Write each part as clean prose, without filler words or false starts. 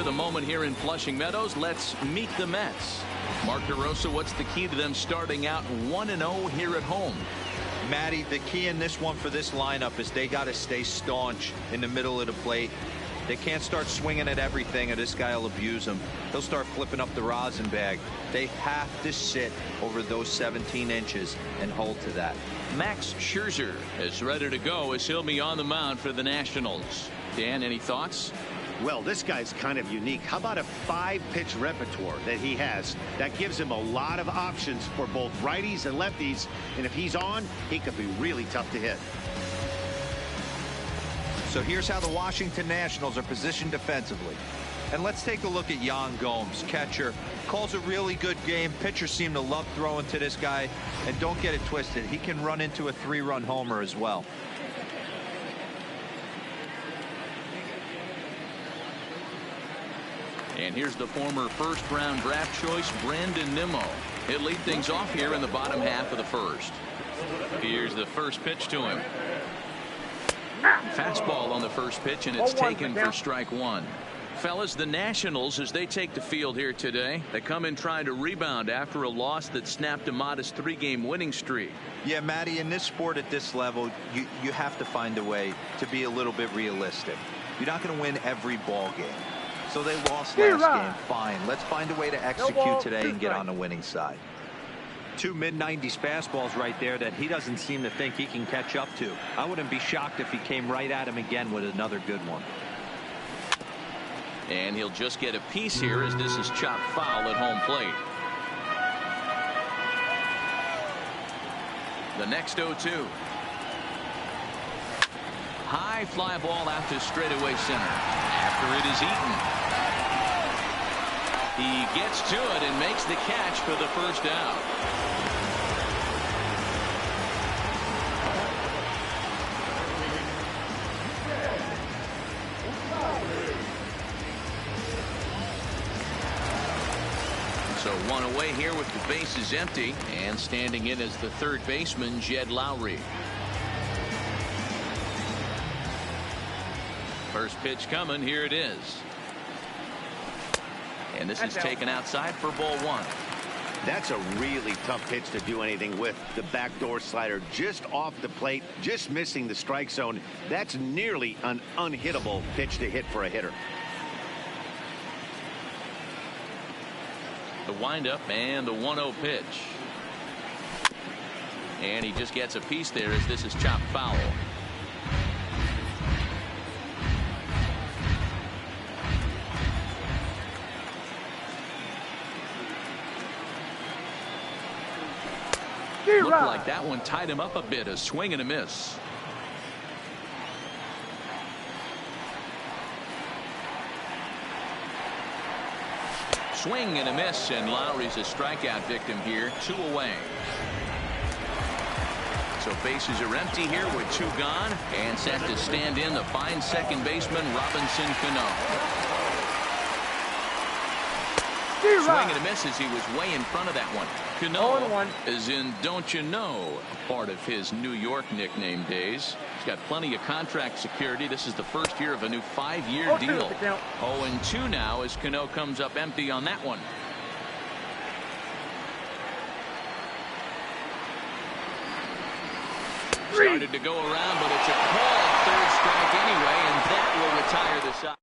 the moment here in Flushing Meadows. Let's meet the Mets. Mark DeRosa, what's the key to them starting out 1-0 here at home? Matty, the key in this one for this lineup is they got to stay staunch in the middle of the plate. They can't start swinging at everything or this guy will abuse them. He'll start flipping up the rosin bag. They have to sit over those 17 inches and hold to that. Max Scherzer is ready to go as he'll be on the mound for the Nationals. Dan, any thoughts? Well, this guy's kind of unique. How about a 5-pitch repertoire that he has? That gives him a lot of options for both righties and lefties. And if he's on, he could be really tough to hit. So here's how the Washington Nationals are positioned defensively. And let's take a look at Yan Gomes, catcher. Calls a really good game. Pitchers seem to love throwing to this guy. And don't get it twisted. He can run into a 3-run homer as well. And here's the former first-round draft choice, Brandon Nimmo. He'll lead things off here in the bottom half of the first. Here's the first pitch to him. Fastball on the first pitch, and it's taken for strike one. Fellas, the Nationals, as they take the field here today, they come in trying to rebound after a loss that snapped a modest 3-game winning streak. Yeah, Matty, in this sport at this level, you have to find a way to be a little bit realistic. You're not going to win every ball game. So they lost last game. Fine. Let's find a way to execute today and get on the winning side. 2 mid-90s fastballs right there that he doesn't seem to think he can catch up to. I wouldn't be shocked if he came right at him again with another good one. And he'll just get a piece here as this is chopped foul at home plate. The next 0-2. High fly ball out to straightaway center. After it is eaten. He gets to it and makes the catch for the first out. So one away here with the bases empty, and standing in as the third baseman, Jed Lowry. First pitch coming. Here it is. And this is taken outside for ball one. That's a really tough pitch to do anything with. The backdoor slider just off the plate, just missing the strike zone. That's nearly an unhittable pitch to hit for a hitter. The windup and the 1-0 pitch. And he just gets a piece there as this is chopped foul. Looked like that one tied him up a bit. A swing and a miss. Swing and a miss, and Lowry's a strikeout victim here. 2 away. So bases are empty here with 2 gone, and set to stand in the fine second baseman Robinson Cano. Swing and a miss as he was way in front of that one. Cano is in Don't You Know, a part of his New York nickname days. He's got plenty of contract security. This is the first year of a new 5-year deal. 0-2 now as Cano comes up empty on that one. Started to go around, but it's a called third strike anyway, and that will retire the side.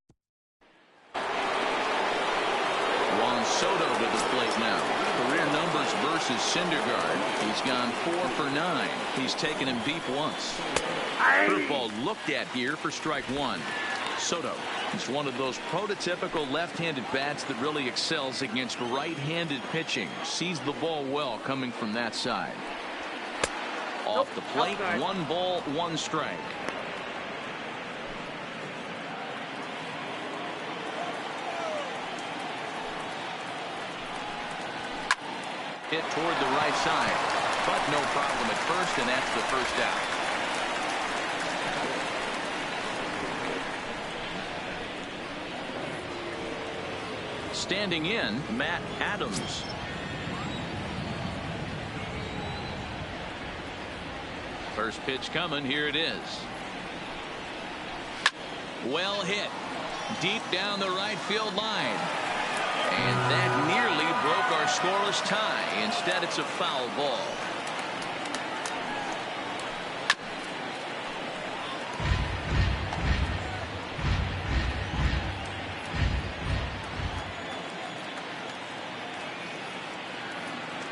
Juan Soto to the plate now. Career numbers versus Syndergaard. He's gone 4 for 9. He's taken him deep once. Curveball looked at here for strike one. Soto is one of those prototypical left-handed bats that really excels against right-handed pitching. Sees the ball well coming from that side. Off the plate, 1 ball, 1 strike. Hit toward the right side, but no problem at first, and that's the first out. Standing in, Matt Adams. First pitch coming. Here it is. Well hit. Deep down the right field line. And that nearly broke our scoreless tie. Instead, it's a foul ball.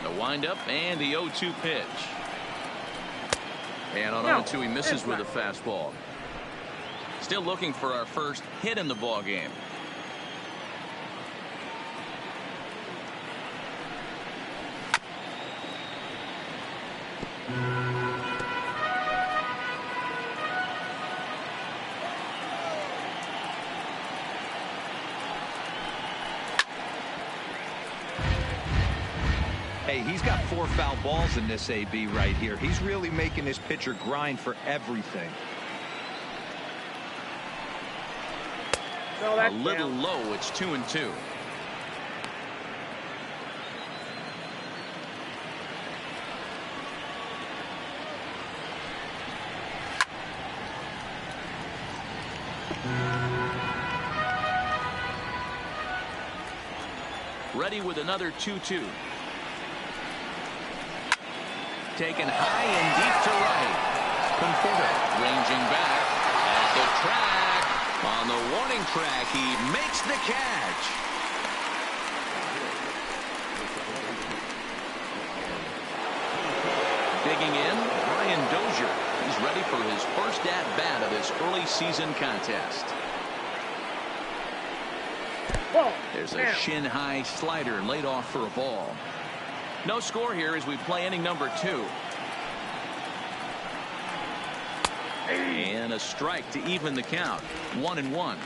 The windup and the 0-2 pitch. And on 0-2 he misses with a fastball. Still looking for our first hit in the ball game. Hey, he's got 4 foul balls in this AB right here. He's really making this pitcher grind for everything. A little low. It's 2-2. Ready with another 2-2. Taken high and deep to right. Conforto ranging back at the track. On the warning track, he makes the catch. Digging in, Brian Dozier. He's ready for his first at-bat of this early season contest. There's a shin-high slider laid off for a ball. No score here as we play inning number 2. And a strike to even the count. 1-1.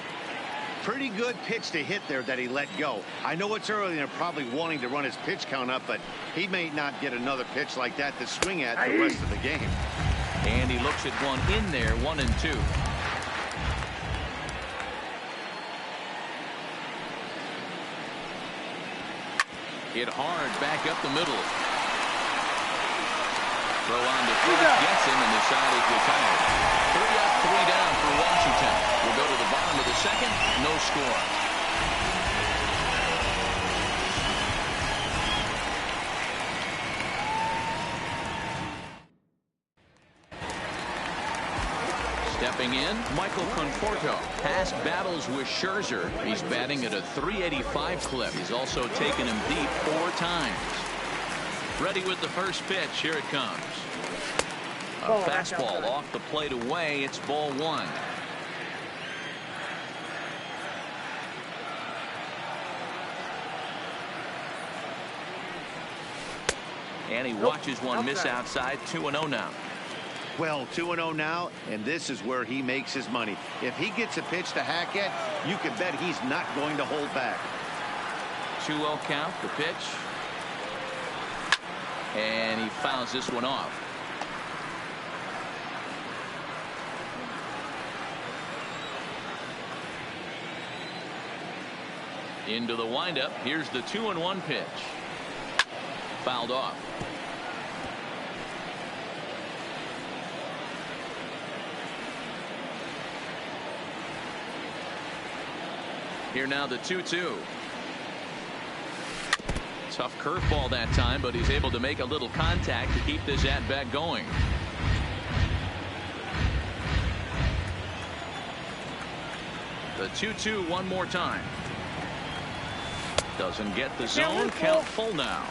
Pretty good pitch to hit there that he let go. I know it's early and they're probably wanting to run his pitch count up, but he may not get another pitch like that to swing at the rest of the game. And he looks at one in there. 1-2. Hit hard back up the middle. Throw on to first, gets him, and the side is retired. 3 up, 3 down for Washington. We'll go to the bottom of the second. No score. Stepping in, Michael Conforto. Past battles with Scherzer. He's batting at a .385 clip. He's also taken him deep 4 times. Ready with the first pitch. Here it comes. A fastball off the plate away. It's ball 1. And he watches one miss outside. 2-0 now. Well, 2-0 now, and this is where he makes his money. If he gets a pitch to hack at, you can bet he's not going to hold back. 2-0 count, the pitch. And he fouls this one off. Into the windup. Here's the 2-1 pitch. Fouled off. Here now the 2-2. Tough curveball that time, but he's able to make a little contact to keep this at-bat going. The 2-2 one more time. Doesn't get the zone. Count full now.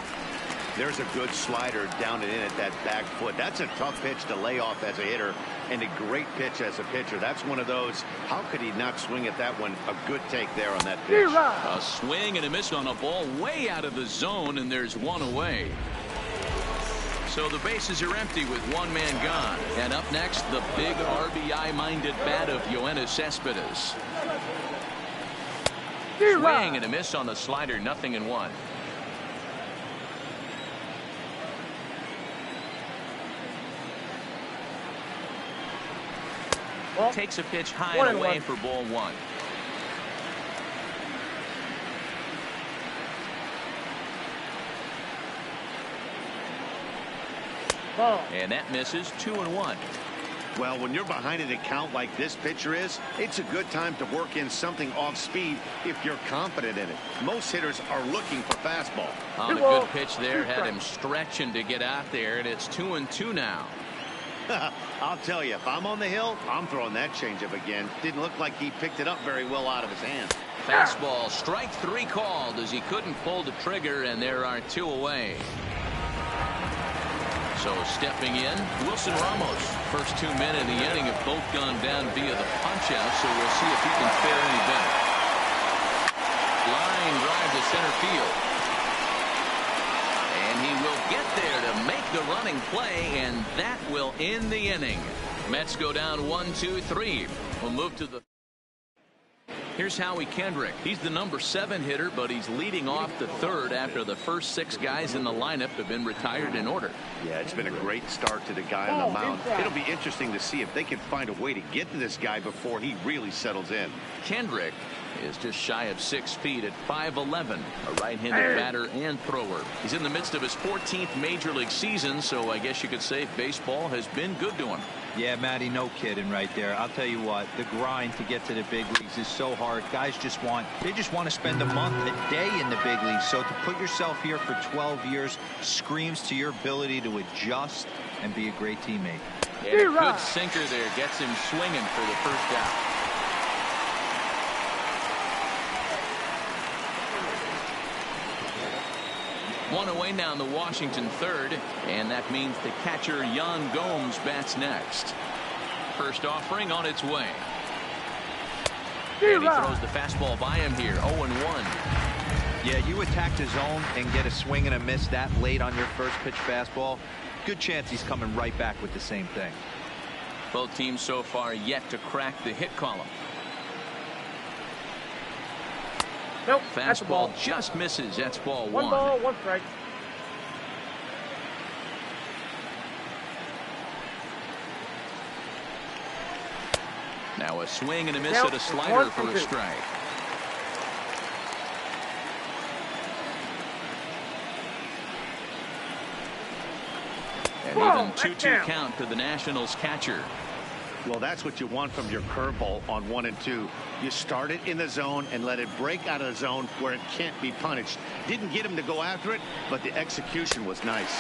There's a good slider down and in at that back foot. That's a tough pitch to lay off as a hitter, and a great pitch as a pitcher. That's one of those. How could he not swing at that one? A good take there on that pitch. A swing and a miss on a ball way out of the zone, and there's one away. So the bases are empty with one man gone. And up next, the big RBI-minded bat of Yoenis Cespedes. Swing and a miss on the slider. 0-1. Takes a pitch high and away for ball 1. And that misses. 2-1. Well, when you're behind an account like this pitcher is, it's a good time to work in something off speed if you're confident in it. Most hitters are looking for fastball. On a good pitch there, had him stretching to get out there, and it's 2-2 now. I'll tell you, if I'm on the hill, I'm throwing that changeup again. Didn't look like he picked it up very well out of his hand. Fastball, strike 3 called as he couldn't pull the trigger, and there are 2 away. So stepping in, Wilson Ramos. First 2 men in the inning have both gone down via the punch-out, so we'll see if he can fare any better. Line drive to center field. And he will get there to make the running play, and that will end the inning. Mets go down 1-2-3. We'll move to the... Here's Howie Kendrick. He's the number 7 hitter, but he's leading off the 3rd after the first 6 guys in the lineup have been retired in order. Yeah, it's been a great start to the guy on the mound. It'll be interesting to see if they can find a way to get to this guy before he really settles in. Kendrick is just shy of 6 feet at 5'11", a right-handed batter and thrower. He's in the midst of his 14th major league season, so I guess you could say baseball has been good to him. Yeah, Matty, no kidding right there. I'll tell you what, the grind to get to the big leagues is so hard. Guys just want to spend a month, a day in the big leagues. So to put yourself here for 12 years screams to your ability to adjust and be a great teammate. And a good sinker there gets him swinging for the first out. One away now in the Washington 3rd, and that means the catcher Yan Gomes bats next. First offering on its way. And he throws the fastball by him here, 0-1. Yeah, you attack the zone and get a swing and a miss that late on your first pitch fastball. Good chance he's coming right back with the same thing. Both teams so far yet to crack the hit column. Nope. Fastball just misses. That's ball 1. 1 ball, 1 strike. Now a swing and a miss at a slider for a strike. And even 2-2 count to the Nationals catcher. Well, that's what you want from your curveball on 1 and 2. You start it in the zone and let it break out of the zone where it can't be punished. Didn't get him to go after it, but the execution was nice.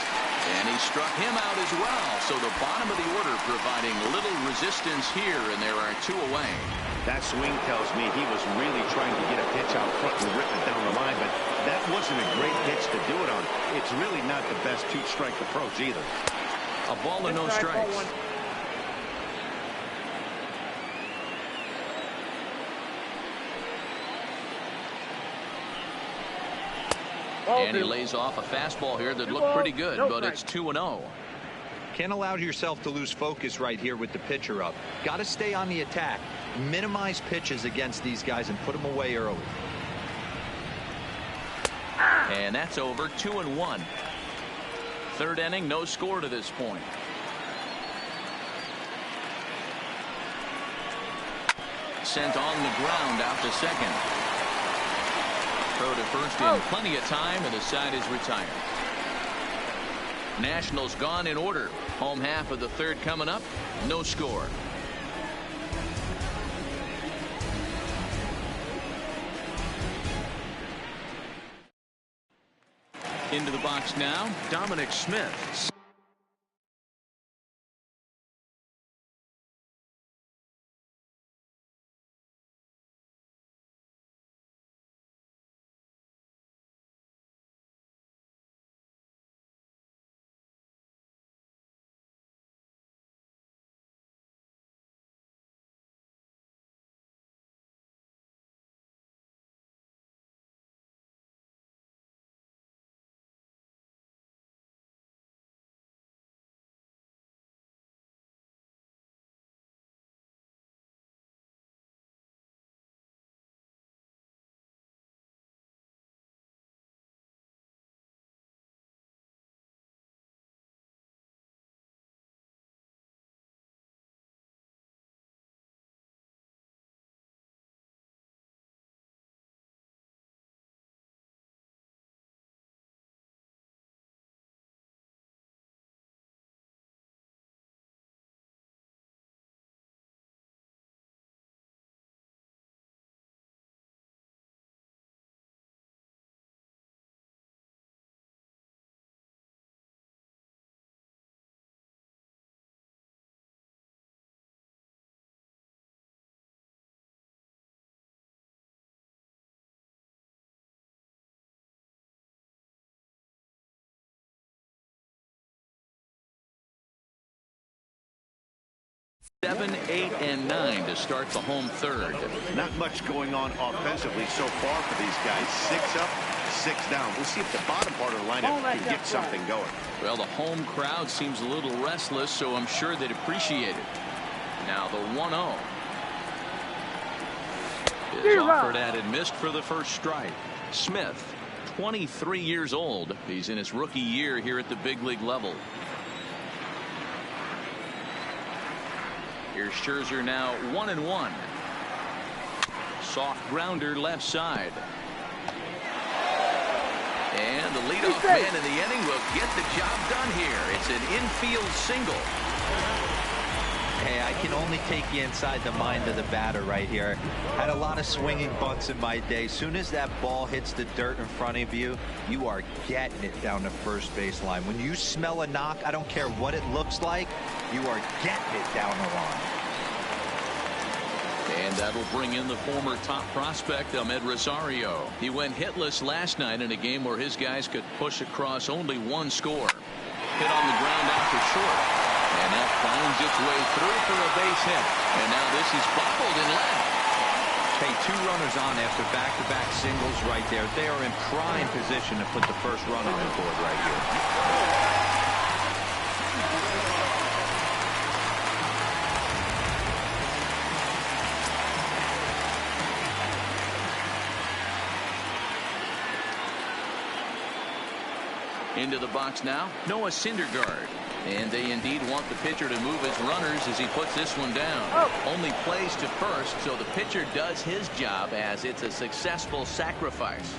And he struck him out as well. So the bottom of the order providing little resistance here, and there are 2 away. That swing tells me he was really trying to get a pitch out front and rip it down the line, but that wasn't a great pitch to do it on. It's really not the best 2-strike approach either. A ball and no strikes. And he lays off a fastball here that looked pretty good, but it's 2-0. Can't allow yourself to lose focus right here with the pitcher up. Got to stay on the attack. Minimize pitches against these guys and put them away early. And that's over. 2-1. 3rd inning, no score to this point. Sent on the ground out to second. Throw to first in plenty of time, and the side is retired. Nationals gone in order. Home half of the 3rd coming up. No score. Into the box now, Dominic Smith. 7, 8, and 9 to start the home third. Not much going on offensively so far for these guys. 6 up, 6 down. We'll see if the bottom part of the lineup can get something going. Well, the home crowd seems a little restless, so I'm sure they'd appreciate it. Now the 1-0 is offered at and missed for the first strike. Smith, 23 years old. He's in his rookie year here at the big league level. Here's Scherzer now 1-1. Soft grounder left side. And the leadoff man in the inning will get the job done here. It's an infield single. Hey, I can only take you inside the mind of the batter right here. Had a lot of swinging bunts in my day. Soon as that ball hits the dirt in front of you, you are getting it down the first base line. When you smell a knock, I don't care what it looks like, you are getting it down the line. And that'll bring in the former top prospect, Ahmed Rosario. He went hitless last night in a game where his guys could push across only one score. Hit on the ground out to short. And that finds its way through for a base hit. And now this is bobbled and left. Hey, 2 runners on after back-to-back singles right there. They are in prime position to put the first run on the board right here. Into the box now, Noah Syndergaard. And they indeed want the pitcher to move his runners as he puts this one down. Only plays to first, so the pitcher does his job as it's a successful sacrifice.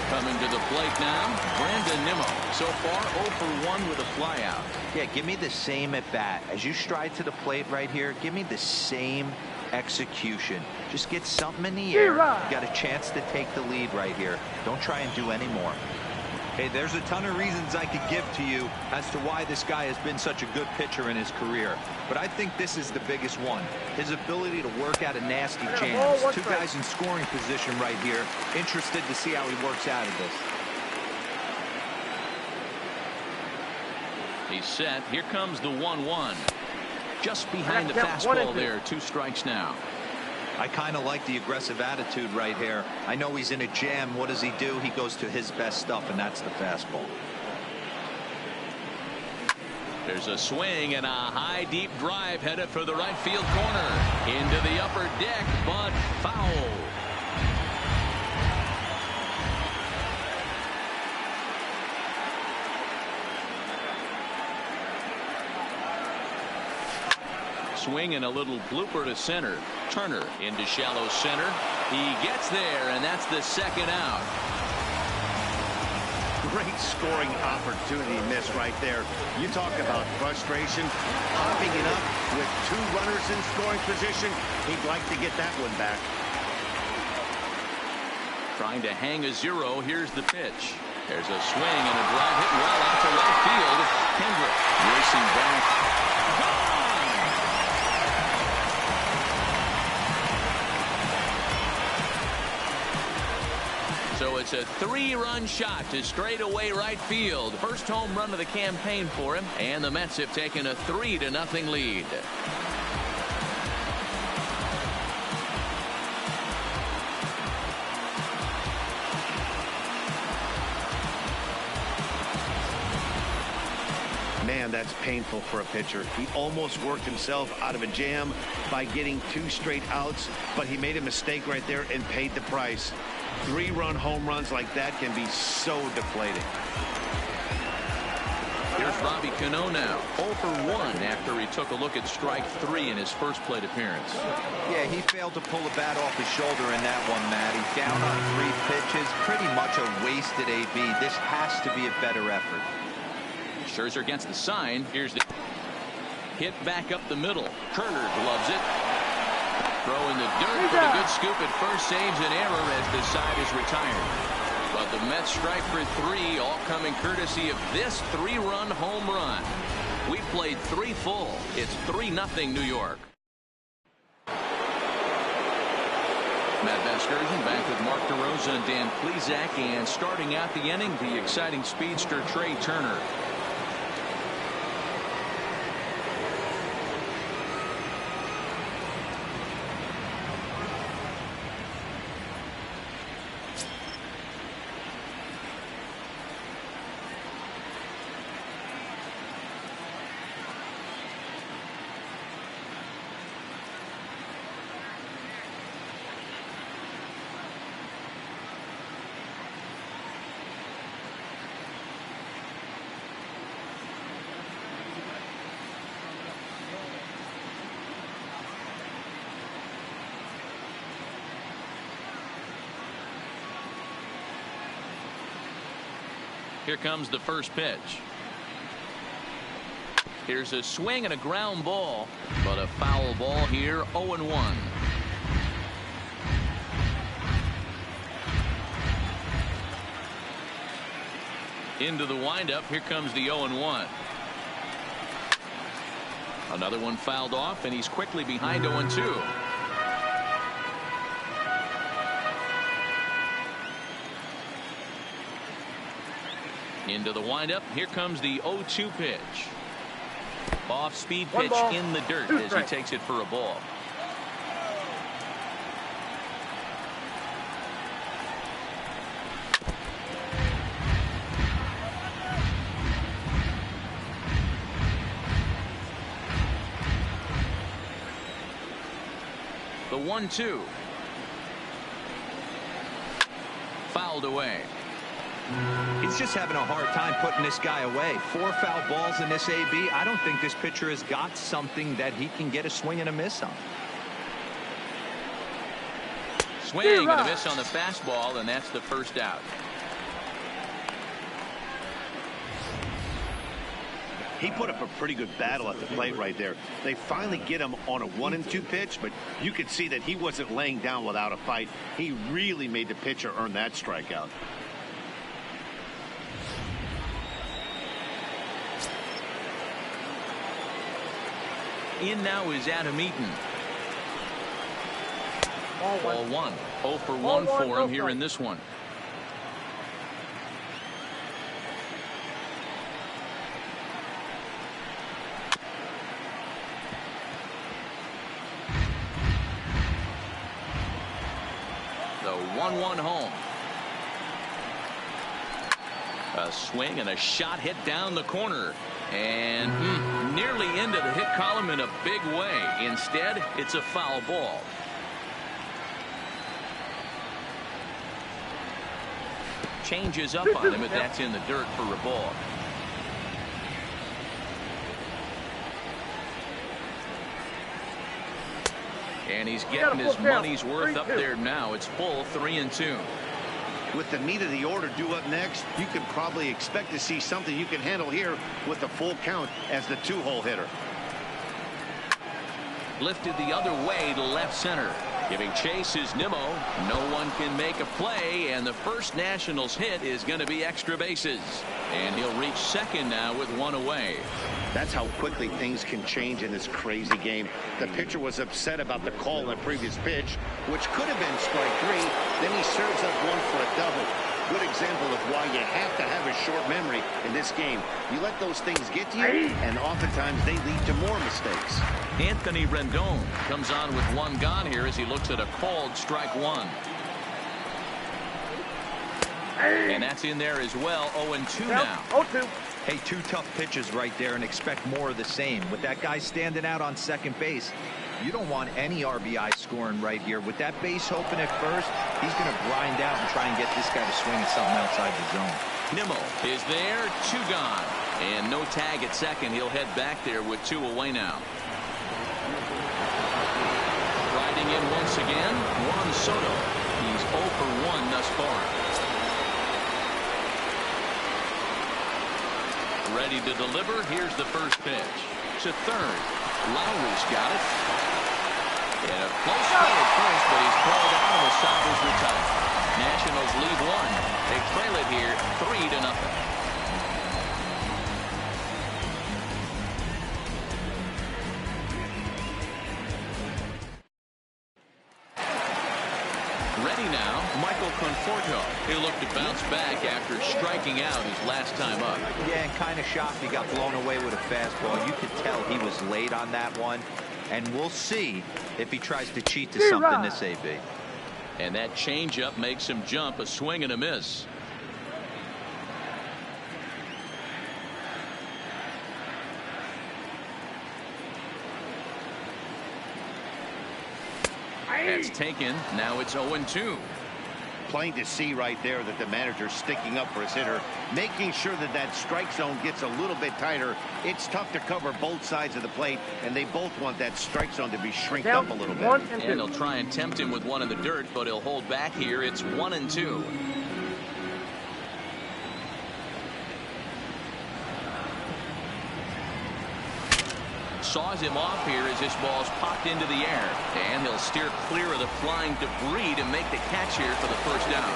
Coming to the plate now, Brandon Nimmo. So far 0 for 1 with a flyout. Yeah, give me the same at bat. As you stride to the plate right here, give me the same execution. Just get something in the air. You got a chance to take the lead right here. Don't try and do any more. Hey, there's a ton of reasons I could give to you as to why this guy has been such a good pitcher in his career. But I think this is the biggest one. His ability to work out of nasty jams. 2 guys in scoring position right here. Interested to see how he works out of this. He's set. Here comes the 1-1. Just behind the fastball there. 2 strikes now. I kind of like the aggressive attitude right here. I know he's in a jam. What does he do? He goes to his best stuff, and that's the fastball. There's a swing and a high deep drive headed for the right field corner. Into the upper deck, but foul. Swing and a little blooper to center. Turner into shallow center. He gets there, and that's the second out. Great scoring opportunity missed right there. You talk about frustration. Popping it up with 2 runners in scoring position. He'd like to get that one back. Trying to hang a 0. Here's the pitch. There's a swing and a drive hit well out to right field. Hendrick racing back. So it's a 3-run shot to straightaway right field. First home run of the campaign for him, and the Mets have taken a 3-0 lead. Man, that's painful for a pitcher. He almost worked himself out of a jam by getting 2 straight outs, but he made a mistake right there and paid the price. 3-run home runs like that can be so deflating. Here's Robbie Cano now, 0 for 1 after he took a look at strike 3 in his first plate appearance. Yeah, he failed to pull the bat off his shoulder in that one, Matty. Down on 3 pitches, pretty much a wasted AB. This has to be a better effort. Scherzer against the sign. Here's the hit back up the middle. Turner gloves it. Throw in the dirt, but a good scoop at first saves an error as the side is retired. But the Mets strike for 3, all coming courtesy of this 3-run home run. We played 3 full. It's 3-0 New York. Matt Vasgersian back with Mark DeRosa and Dan Plesac, and starting out the inning, the exciting speedster Trey Turner. Here comes the first pitch. Here's a swing and a ground ball, but a foul ball here. 0-1. Into the windup. Here comes the 0-1. Another one fouled off, and he's quickly behind 0-2. Into the windup. Here comes the 0-2 pitch. Off speed pitch in the dirt as he takes it for a ball. The 1-2. Fouled away. He's just having a hard time putting this guy away. 4 foul balls in this AB. I don't think this pitcher has got something that he can get a swing and a miss on. Swing and a miss on the fastball, and that's the first out. He put up a pretty good battle at the plate right there. They finally get him on a 1-2 pitch, but you could see that he wasn't laying down without a fight. He really made the pitcher earn that strikeout. In now is Adam Eaton. Ball 1. 0 for 1 for him here in this one. The 1-1 home. A swing and a shot hit down the corner. And nearly into the hit column in a big way. Instead, it's a foul ball. Changes up on him, but that's in the dirt for a ball. And he's getting his money's worth up there now. It's full 3-2. With the meat of the order due up next, you can probably expect to see something you can handle here with the full count as the 2-hole hitter. Lifted the other way to left center. Giving chase is Nimmo. No one can make a play, and the first Nationals hit is going to be extra bases. And he'll reach second now with 1 away. That's how quickly things can change in this crazy game. The pitcher was upset about the call in the previous pitch, which could have been strike 3. Then he serves up 1 for a double. Good example of why you have to have a short memory in this game. You let those things get to you, and oftentimes they lead to more mistakes. Anthony Rendon comes on with 1 gone here as he looks at a called strike 1. And that's in there as well. 0-2 now. 0-2. Hey, 2 tough pitches right there, and expect more of the same. With that guy standing out on second base, you don't want any RBI scoring right here. With that base open at first, he's going to grind out and try and get this guy to swing at something outside the zone. Nimmo is there. 2 gone. And no tag at second. He'll head back there with 2 away now. Riding in once again, Juan Soto. He's 0 for 1 thus far. Ready to deliver. Here's the first pitch. To third. Lowry's got it. And a close play at first, but he's called out and the side is retired. Nationals lead 1. They trail it here 3-0. now, Michael Conforto. He'll look to bounce back after striking out his last time up. Yeah, and kind of shocked he got blown away with a fastball. You could tell he was late on that one. And we'll see if he tries to cheat to something this AB. And that changeup makes him jump. A swing and a miss. That's taken. Now it's 0-2. Plain to see right there that the manager's sticking up for his hitter, making sure that that strike zone gets a little bit tighter. It's tough to cover both sides of the plate, and they both want that strike zone to be shrinked up a little bit. And they'll try and tempt him with one in the dirt, but he'll hold back here. It's 1-2. Saws him off here as this ball's popped into the air, and he'll steer clear of the flying debris to make the catch here for the first down.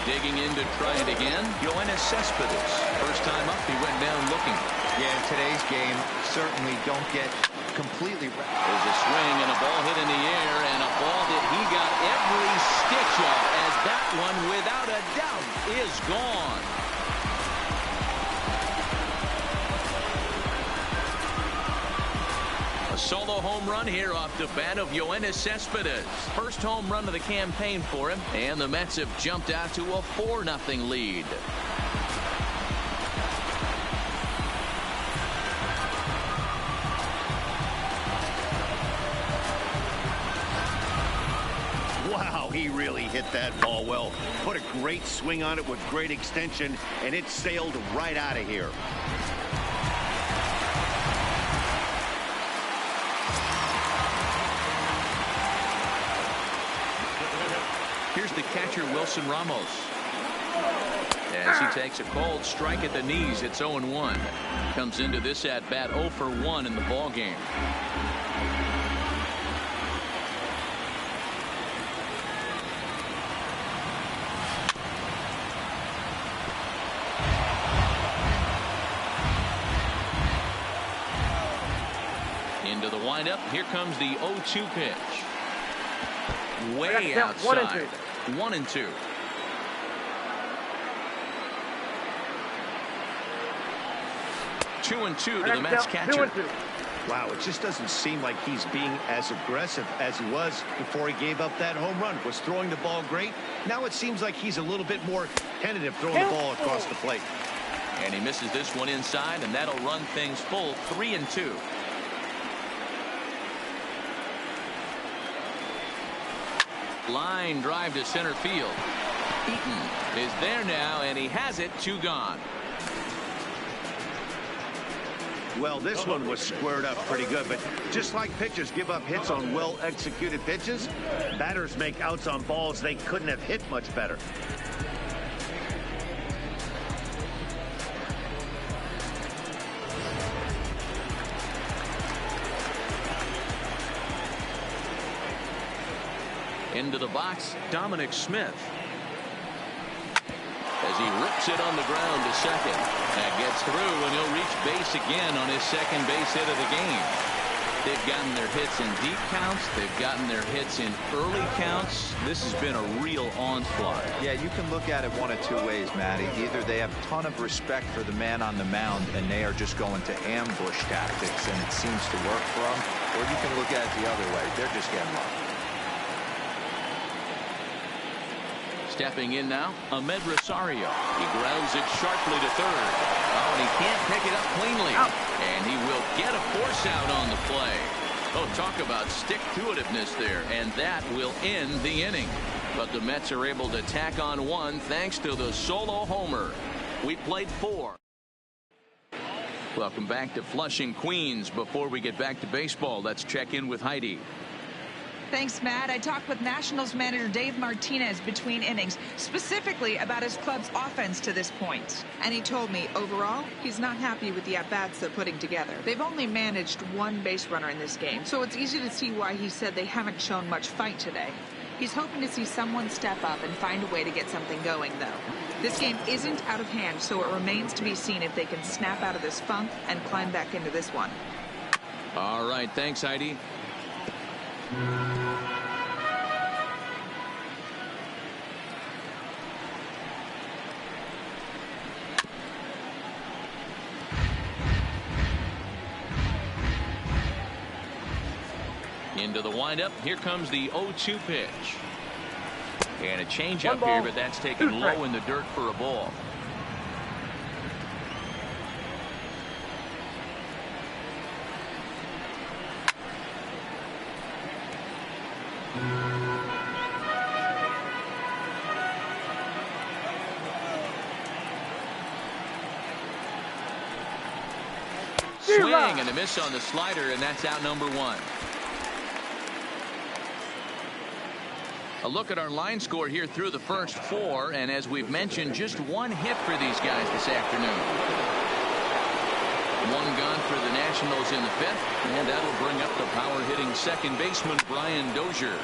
Digging in to try it again, Yoenis Cespedes. First time up, he went down looking. Yeah, in today's game, certainly don't get completely. There's a swing and a ball hit in the air, and a ball that he got every stitch of, as that one, without a doubt, is gone. A solo home run here off the bat of Yoenis Cespedes. First home run of the campaign for him, and the Mets have jumped out to a 4-0 lead. Wow, he really hit that ball well. Put a great swing on it with great extension, and it sailed right out of here. Here's the catcher, Wilson Ramos. As he takes a cold strike at the knees, it's 0-1. Comes into this at bat 0 for 1 in the ball game. Into the windup. Here comes the 0-2 pitch. Way outside. 1-2. Two and two to the Mets catcher. Wow, it just doesn't seem like he's being as aggressive as he was before he gave up that home run. Was throwing the ball great. Now it seems like he's a little bit more tentative throwing the ball across the plate. And he misses this one inside, and that'll run things full 3-2. Line drive to center field. Eaton is there now, and he has it. 2 gone. Well, this one was squared up pretty good, but just like pitchers give up hits on well-executed pitches, batters make outs on balls they couldn't have hit much better. Into the box, Dominic Smith. As he rips it on the ground to second. That gets through, and he'll reach base again on his second base hit of the game. They've gotten their hits in deep counts. They've gotten their hits in early counts. This has been a real onslaught. Yeah, you can look at it one of two ways, Matty. Either they have a ton of respect for the man on the mound, and they are just going to ambush tactics, and it seems to work for them. Or you can look at it the other way. They're just getting lucky. Stepping in now, Ahmed Rosario. He grounds it sharply to third. Oh, and he can't pick it up cleanly. Out. And he will get a force out on the play. Oh, talk about stick-to-itiveness there. And that will end the inning. But the Mets are able to tack on one thanks to the solo homer. We played 4. Welcome back to Flushing, Queens. Before we get back to baseball, let's check in with Heidi. Thanks, Matt. I talked with Nationals manager Dave Martinez between innings, specifically about his club's offense to this point. And he told me, overall, he's not happy with the at-bats they're putting together. They've only managed 1 base runner in this game, so it's easy to see why he said they haven't shown much fight today. He's hoping to see someone step up and find a way to get something going, though. This game isn't out of hand, so it remains to be seen if they can snap out of this funk and climb back into this one. All right, thanks, Heidi. Into the windup. Here comes the 0-2 pitch. And a changeup here, but that's taken low in the dirt for a ball. Swing and a miss on the slider, and that's out number 1. A look at our line score here through the first 4, and as we've mentioned, just 1 hit for these guys this afternoon. 1 gone for the Nationals in the 5th, and that'll bring up the power-hitting second baseman Brian Dozier.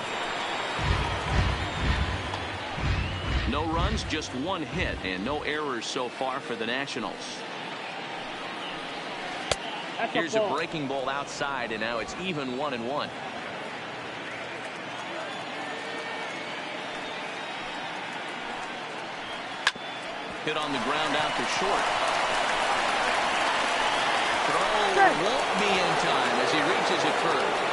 No runs, just 1 hit, and no errors so far for the Nationals. Here's a breaking ball outside, and now it's even 1-1. Hit on the ground out to short. Throw won't be in time as he reaches it first.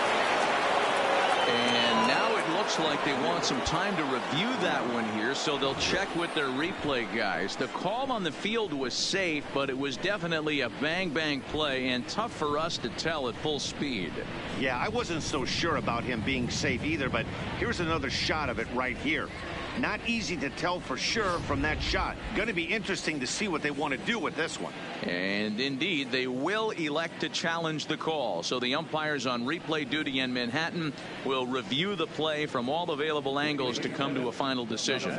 And now it looks like they want some time to review that one here, so they'll check with their replay guys. The call on the field was safe, but it was definitely a bang-bang play and tough for us to tell at full speed. Yeah, I wasn't so sure about him being safe either, but here's another shot of it right here. Not easy to tell for sure from that shot. Going to be interesting to see what they want to do with this one. And indeed, they will elect to challenge the call. So the umpires on replay duty in Manhattan will review the play from all available angles to come to a final decision.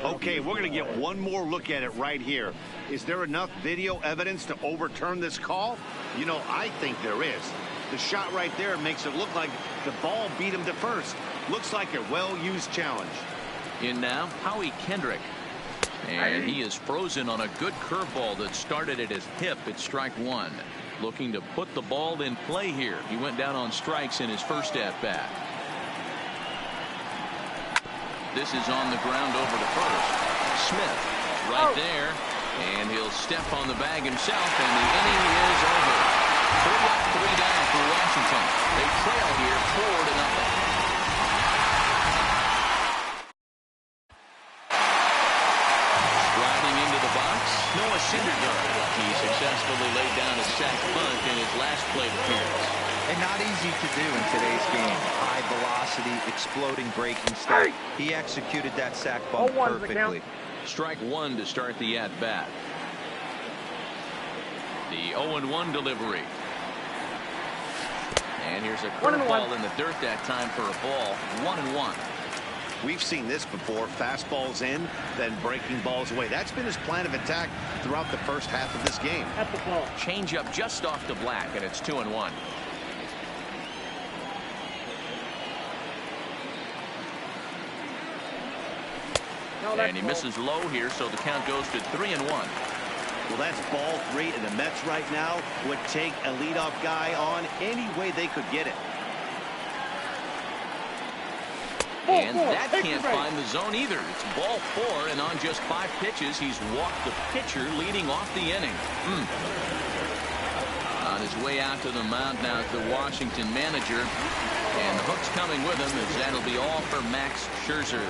Okay, we're going to get one more look at it right here. Is there enough video evidence to overturn this call? You know, I think there is. The shot right there makes it look like the ball beat him to first. Looks like a well-used challenge. In now, Howie Kendrick. And he is frozen on a good curveball that started at his hip at strike 1. Looking to put the ball in play here. He went down on strikes in his first at-bat. This is on the ground over to first. Smith right there. And he'll step on the bag himself, and the inning is over. 3 up, 3 down for Washington. They trail here 4-0. Striding into the box, Noah Syndergaard. He successfully laid down a sac bunt in his last plate appearance. And not easy to do in today's game. High velocity, exploding breaking stuff. He executed that sac bunt perfectly. Strike 1 to start the at-bat. The 0-1 delivery. And here's a curveball in the dirt that time for a ball. 1-1. We've seen this before. Fastballs in, then breaking balls away. That's been his plan of attack throughout the first half of this game. Changeup just off the black, and it's 2-1. And he misses low here, so the count goes to 3-1. Well, that's ball 3, and the Mets right now would take a leadoff guy on any way they could get it. And that can't find the zone either. It's ball 4, and on just 5 pitches, he's walked the pitcher leading off the inning. On his way out to the mound now is the Washington manager. And the hook's coming with him, as that'll be all for Max Scherzer.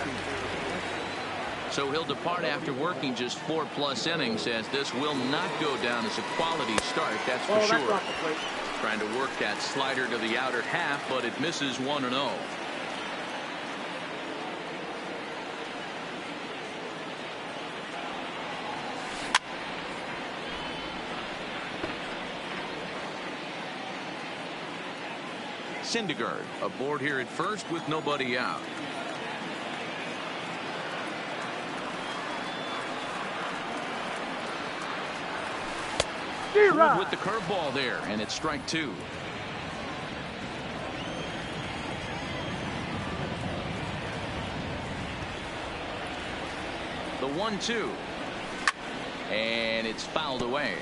So he'll depart after working just 4+ innings, as this will not go down as a quality start, that's for sure. Trying to work that slider to the outer half, but it misses 1-0. Syndergaard aboard here at first with nobody out. With the curveball there, and it's strike 2. The 1-2, and it's fouled away.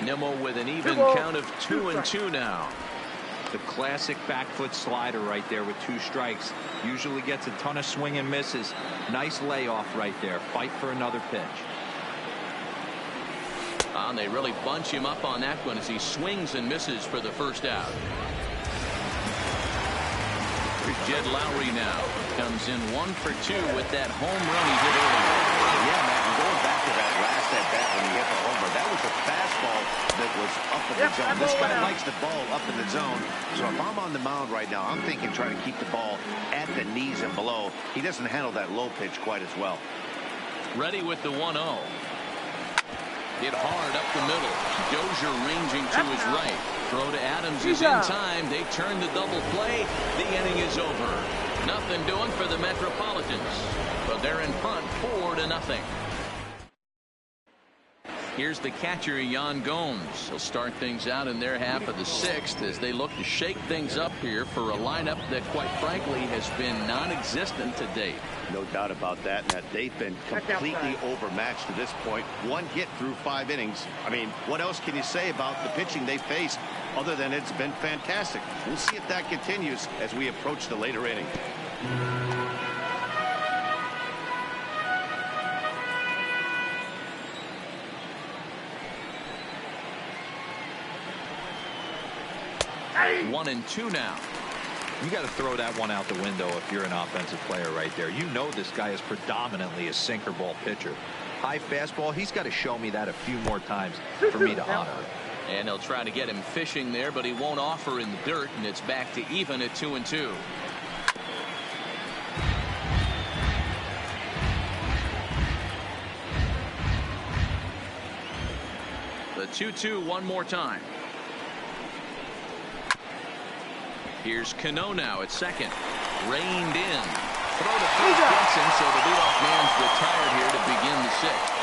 Nimmo with an even count of 2-2 now. The classic back foot slider right there with 2 strikes. Usually gets a ton of swing and misses. Nice layoff right there. Fight for another pitch. And they really bunch him up on that one as he swings and misses for the first out. Here's Jed Lowry now. Comes in 1 for 2 with that home run he hit earlier. Yeah, Matt, and going back to that last at bat when he hit the homer, that was a fastball that was up in the zone. This guy likes the ball up in the zone. So if I'm on the mound right now, I'm thinking trying to keep the ball at the knees and below. He doesn't handle that low pitch quite as well. Ready with the 1-0. Hit hard up the middle. Dozier ranging to his right. Throw to Adams is in time. They turn the double play. The inning is over. Nothing doing for the Metropolitans. But they're in front 4-0. Here's the catcher, Yan Gomes. He'll start things out in their half of the 6th as they look to shake things up here for a lineup that, quite frankly, has been non-existent to date. No doubt about that, Matt. They've been completely overmatched to this point. 1 hit through 5 innings. I mean, what else can you say about the pitching they faced other than it's been fantastic? We'll see if that continues as we approach the later inning. Hey. 1-2 now. You got to throw that one out the window if you're an offensive player right there. You know this guy is predominantly a sinker ball pitcher. High fastball, he's got to show me that a few more times for me to honor it. And they'll try to get him fishing there, but he won't offer in the dirt, and it's back to even at 2-2. The 2-2 one more time. Here's Cano now at second. Reined in. Throw to first Benson, so the leadoff man's retired here to begin the 6th.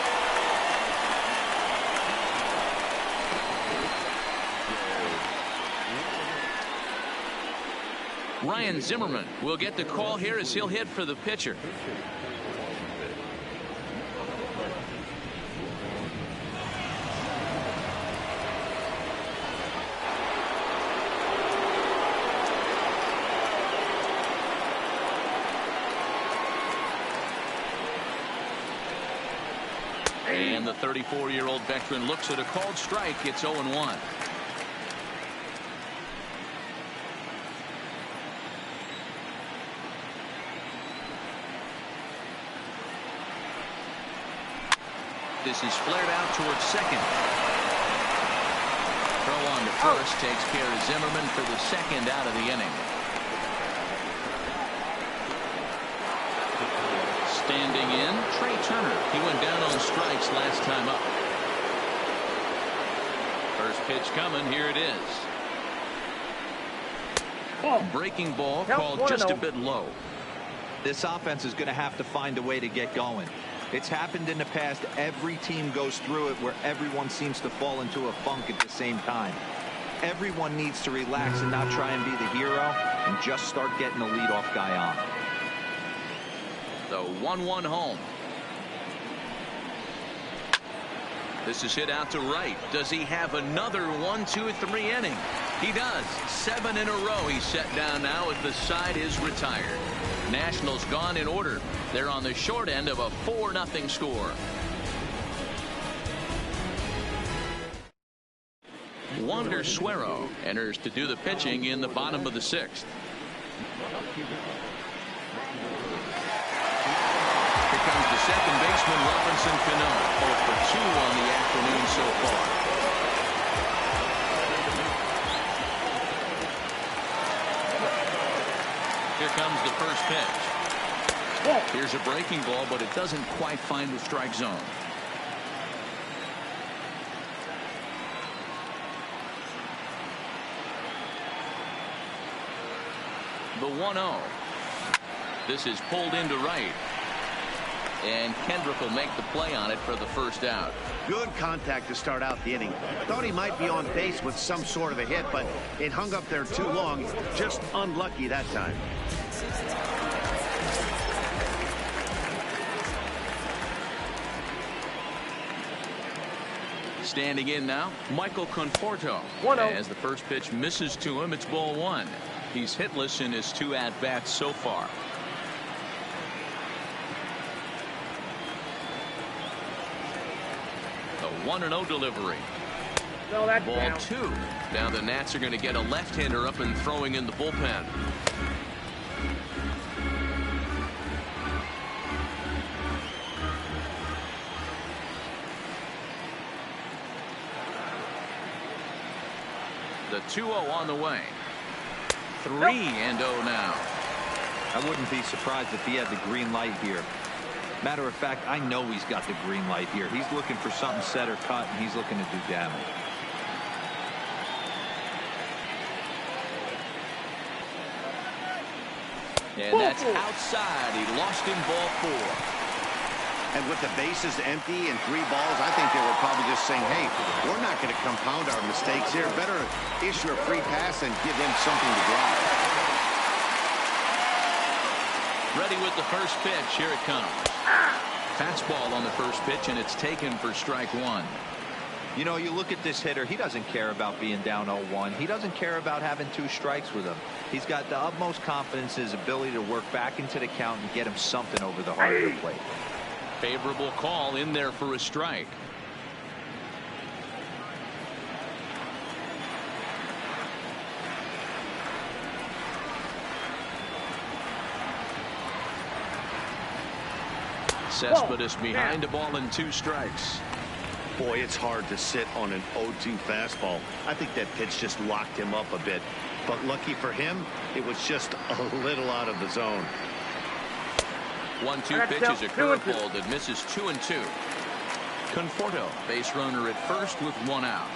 Ryan Zimmerman will get the call here as he'll hit for the pitcher. And the 34-year-old veteran looks at a called strike. It's 0-1. This is flared out towards second. Throw on to first takes care of Zimmerman for the 2nd out of the inning. Standing in, Trey Turner. He went down on strikes last time up. First pitch coming. Here it is. Breaking ball called just a bit low. This offense is going to have to find a way to get going. It's happened in the past. Every team goes through it where everyone seems to fall into a funk at the same time. Everyone needs to relax and not try and be the hero and just start getting the leadoff guy on. The 1-1 home. This is hit out to right. Does he have another 1, 2, 3 inning? He does. 7 in a row. He's set down now as the side is retired. Nationals gone in order. They're on the short end of a 4-0 score. Wander Suero enters to do the pitching in the bottom of the 6th. Here comes the second baseman, Robinson Cano. 0 for 2 on the afternoon so far. Here comes the first pitch. Here's a breaking ball, but it doesn't quite find the strike zone. The 1-0. This is pulled into right. And Kendrick will make the play on it for the first out. Good contact to start out the inning. Thought he might be on base with some sort of a hit, but it hung up there too long. Just unlucky that time. Standing in now, Michael Conforto. 1-0. As the first pitch misses to him, it's ball one. He's hitless in his 2 at-bats so far. The 1-0 delivery. No, that's Ball down. 2. Now the Nats are going to get a left-hander up and throwing in the bullpen. The 2-0 on the way. 3-0 now. I wouldn't be surprised if he had the green light here. Matter of fact, I know he's got the green light here. He's looking for something set or cut, and he's looking to do damage. And that's outside. He lost him ball 4. And with the bases empty and 3 balls, I think they were probably just saying, hey, we're not going to compound our mistakes here. Better issue a free pass and give them something to drive. Ready with the first pitch. Here it comes. Fastball on the first pitch, and it's taken for strike 1. You know, you look at this hitter, he doesn't care about being down 0-1. He doesn't care about having 2 strikes with him. He's got the utmost confidence in his ability to work back into the count and get him something over the heart of the plate. Favorable call in there for a strike. Cespedes behind the ball and 2 strikes. Boy, it's hard to sit on an 0-2 fastball. I think that pitch just locked him up a bit. But lucky for him, it was just a little out of the zone. 1-2 pitch is a curveball that misses 2-2. Conforto, base runner at first with 1 out.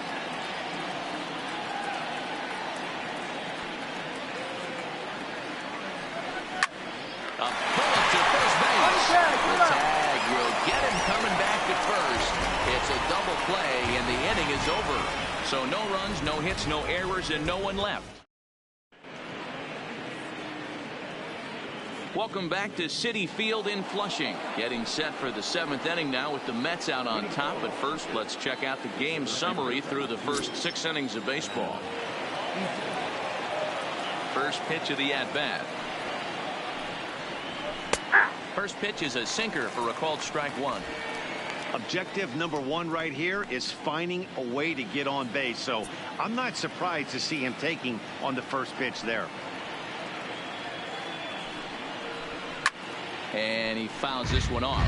A bullet to first base. The tag will get him coming back to first. It's a double play, and the inning is over. So no runs, no hits, no errors, and no one left. Welcome back to Citi Field in Flushing. Getting set for the 7th inning now with the Mets out on top. But first, let's check out the game summary through the first 6 innings of baseball. First pitch of the at-bat. First pitch is a sinker for a called strike 1. Objective number 1 right here is finding a way to get on base. So I'm not surprised to see him taking on the first pitch there. And he fouls this one off.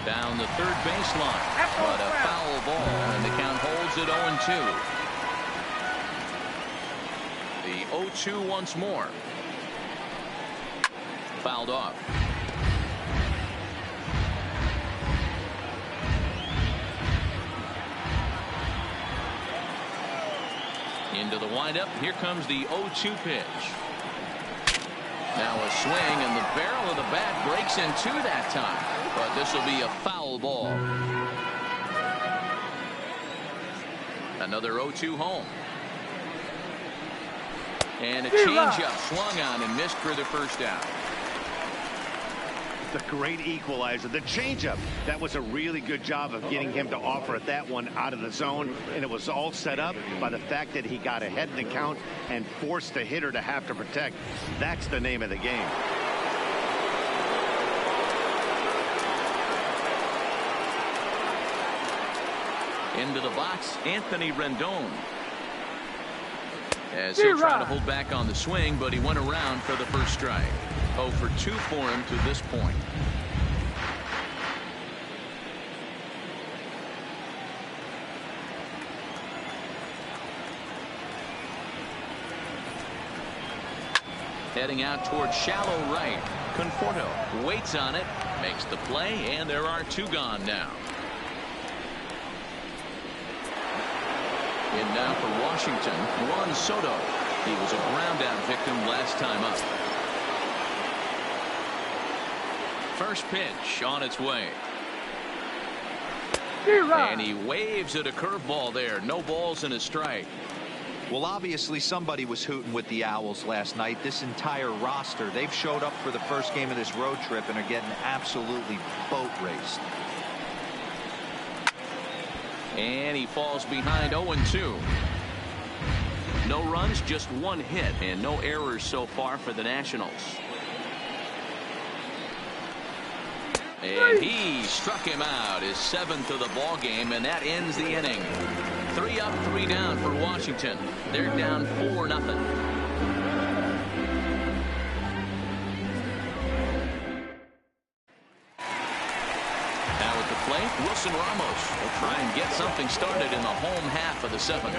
Down the third baseline. But a foul ball, and the count holds at 0-2. The 0-2 once more. Fouled off. Into the windup. Here comes the 0-2 pitch. Now a swing, and the barrel of the bat breaks in 2 that time. But this will be a foul ball. Another 0-2 home. And a changeup swung on and missed for the first out. The great equalizer, the changeup. That was a really good job of getting him to offer that one out of the zone, and it was all set up by the fact that he got ahead in the count and forced the hitter to have to protect. That's the name of the game. Into the box, Anthony Rendon. As he'll try to hold back on the swing, but he went around for the first strike. 0 for 2 for him to this point. Heading out towards shallow right. Conforto waits on it, makes the play, and there are 2 gone now. In now for Washington, Juan Soto. He was a ground out victim last time up. First pitch on its way. And he waves at a curveball there. No balls and a strike. Well, obviously somebody was hooting with the Owls last night. This entire roster, they've showed up for the first game of this road trip and are getting absolutely boat raced. And he falls behind 0-2. No runs, just one hit, and no errors so far for the Nationals. And he struck him out, his 7th of the ball game, and that ends the inning. 3 up, 3 down for Washington. They're down 4-0. Now at the plate, Wilson Ramos will try and get something started in the home half of the 7th.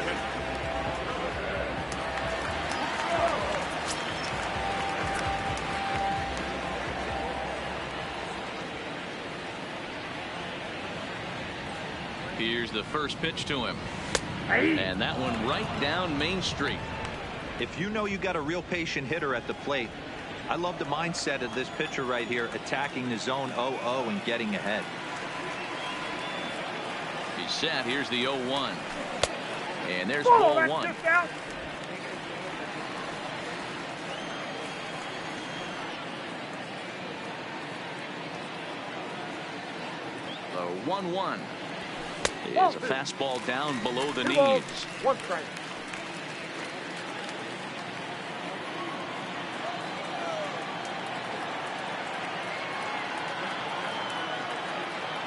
Here's the first pitch to him. And that one right down Main Street. If you know you got a real patient hitter at the plate, I love the mindset of this pitcher right here, attacking the zone 0-0 and getting ahead. He's set. Here's the 0-1. And there's ball 1. The 1-1 is a fastball down below the knees. 1 strike.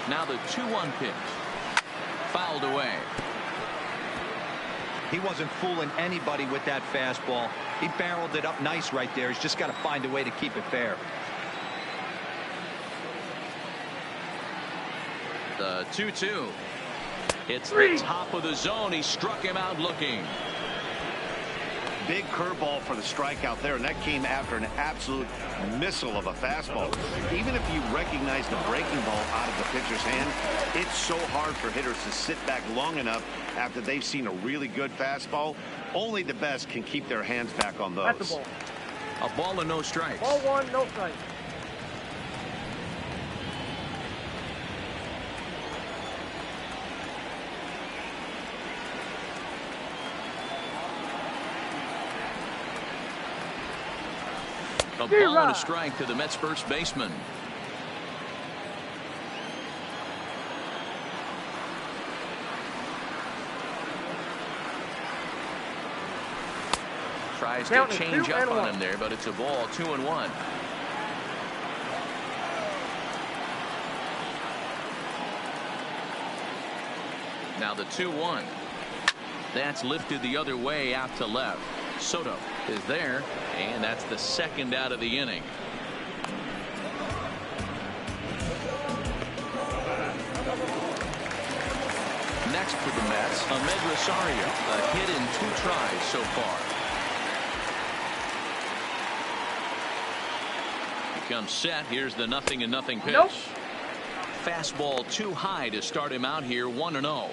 Now the 2-1 pitch. Fouled away. He wasn't fooling anybody with that fastball. He barreled it up nice right there. He's just got to find a way to keep it fair. The 2-2. It's the top of the zone. He struck him out looking. Big curveball for the strikeout there, and that came after an absolute missile of a fastball. Even if you recognize the breaking ball out of the pitcher's hand, it's so hard for hitters to sit back long enough after they've seen a really good fastball. Only the best can keep their hands back on those. That's the ball. A ball and no strikes. Ball 1, no strikes. A ball and a strike to the Mets first baseman. Tries to change up on him there, but it's a ball. 2-1. Now the 2-1. That's lifted the other way out to left. Soto is there, and that's the second out of the inning. Next for the Mets, Ahmed Rosario, a hit in 2 tries so far. He comes set. Here's the 0-0 pitch. Nope. Fastball too high to start him out here. 1-0.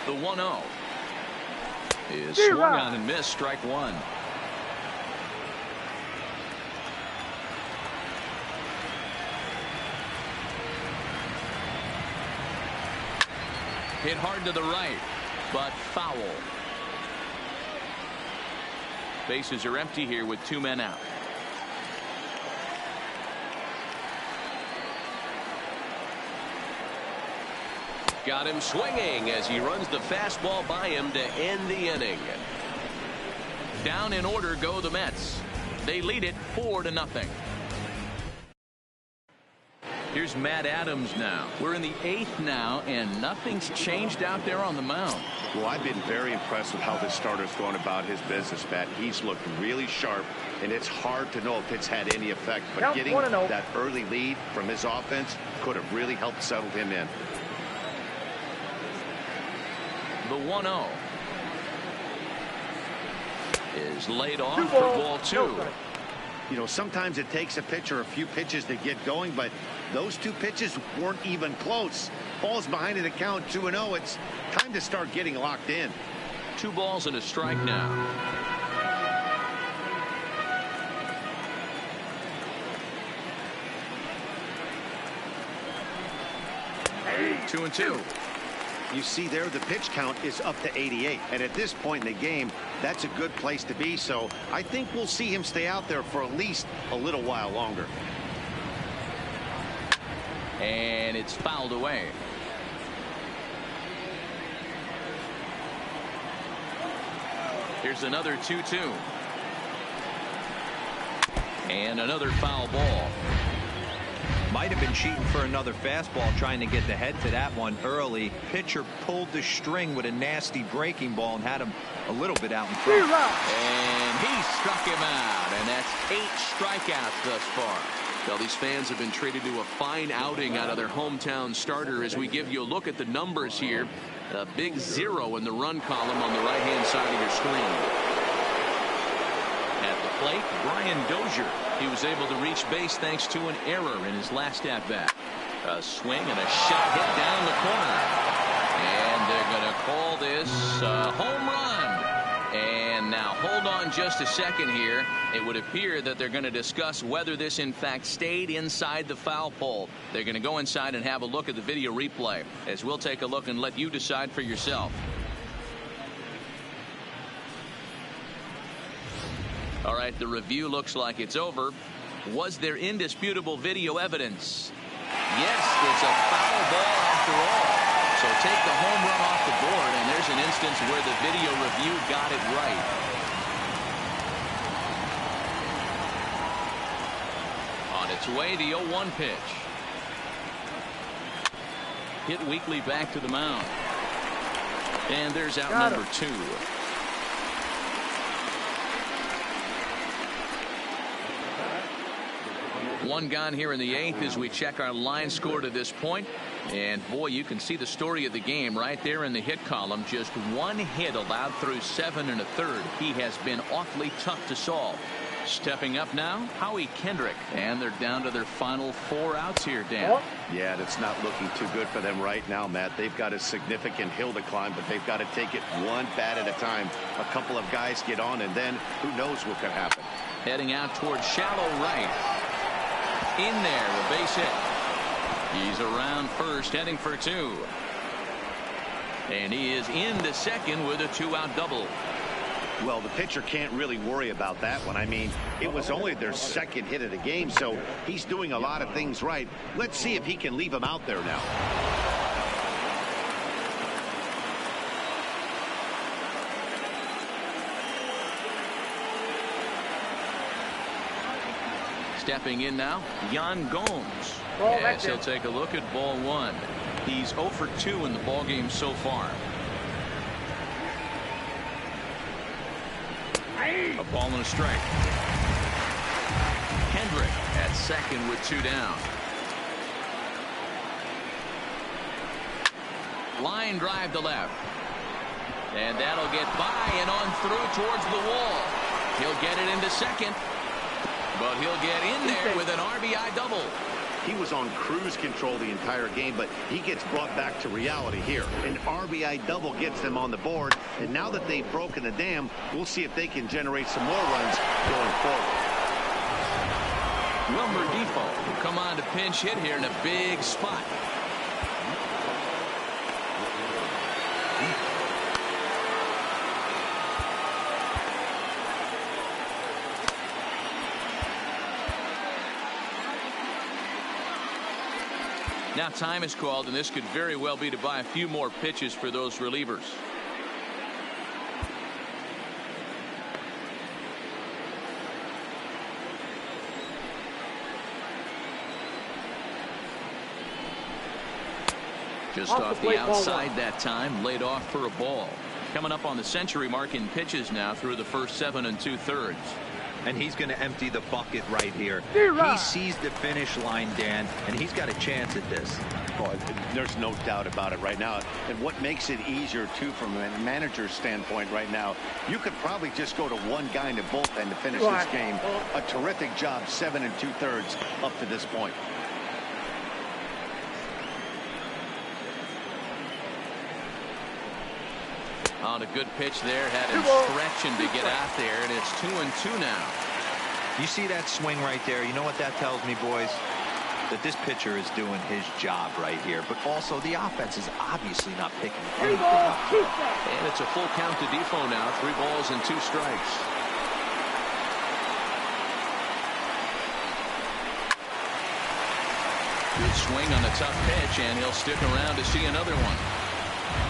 The 1-0 is swung on and missed. Strike 1. Hit hard to the right, but foul. Bases are empty here with 2 men out. Got him swinging as he runs the fastball by him to end the inning. Down in order go the Mets. They lead it 4-0. Here's Matt Adams now. We're in the 8th now, and nothing's changed out there on the mound. Well, I've been very impressed with how this starter's going about his business, Matt. He's looked really sharp, and it's hard to know if it's had any effect. But getting that early lead from his offense could have really helped settle him in. The 1-0 is laid off for ball 2. You know, sometimes it takes a pitcher a few pitches to get going, but those 2 pitches weren't even close. Ball's behind in the count, 2-0. It's time to start getting locked in. 2 balls and a strike now. 2-2. You see there, the pitch count is up to 88. And at this point in the game, that's a good place to be. So I think we'll see him stay out there for at least a little while longer. And it's fouled away. Here's another 2-2. And another foul ball. Might have been cheating for another fastball, trying to get the head to that one early. Pitcher pulled the string with a nasty breaking ball and had him a little bit out in front. And he struck him out. And that's 8 strikeouts thus far. Well, these fans have been treated to a fine outing out of their hometown starter as we give you a look at the numbers here. A big 0 in the run column on the right-hand side of your screen. At the plate, Brian Dozier. He was able to reach base thanks to an error in his last at-bat. A swing and a shot hit down the corner. And they're going to call this a home run. And now hold on just a second here. It would appear that they're going to discuss whether this in fact stayed inside the foul pole. They're going to go inside and have a look at the video replay, as we'll take a look and let you decide for yourself. All right, the review looks like it's over. Was there indisputable video evidence? Yes, it's a foul ball after all. So take the home run off the board, and there's an instance where the video review got it right. On its way, the 0-1 pitch. Hit weakly back to the mound. And there's out number 2. One gone here in the 8th as we check our line score to this point. And boy, you can see the story of the game right there in the hit column. Just 1 hit allowed through 7 1/3. He has been awfully tough to solve. Stepping up now, Howie Kendrick. And they're down to their final 4 outs here, Dan. Yeah, that's not looking too good for them right now, Matt. They've got a significant hill to climb, but they've got to take it one bat at a time. A couple of guys get on, and then who knows what could happen. Heading out towards shallow right. In there, a base hit. He's around first, heading for 2. And he is into second with a 2-out double. Well, the pitcher can't really worry about that one. I mean, it was only their 2nd hit of the game, so he's doing a lot of things right. Let's see if he can leave him out there now. Stepping in now, Yan Gomes. As he'll take a look at ball 1. He's 0 for 2 in the ball game so far. A ball and a strike. Kendrick at second with 2 down. Line drive to left. And that'll get by and on through towards the wall. He'll get it into second. But he'll get in there with an RBI double. He was on cruise control the entire game, but he gets brought back to reality here. An RBI double gets them on the board, and now that they've broken the dam, we'll see if they can generate some more runs going forward. Wilmer Defoe will come on to pinch hit here in a big spot. Now time is called, and this could very well be to buy a few more pitches for those relievers. Just off the outside that time, laid off for a ball. Coming up on the century mark in pitches now through the first 7 2/3. And he's going to empty the bucket right here. He sees the finish line, Dan, and he's got a chance at this. Oh, there's no doubt about it right now. And what makes it easier, too, from a manager's standpoint right now, you could probably just go to one guy in the bullpen to finish this game. A terrific job, 7 2/3 up to this point. On a good pitch there, had him stretching to get out there, and it's 2-2 now. You see that swing right there? You know what that tells me, boys? that this pitcher is doing his job right here, but also the offense is obviously not picking anything up. And it's a full count to Defoe now. 3 balls and 2 strikes. Good swing on a tough pitch, and he'll stick around to see another one.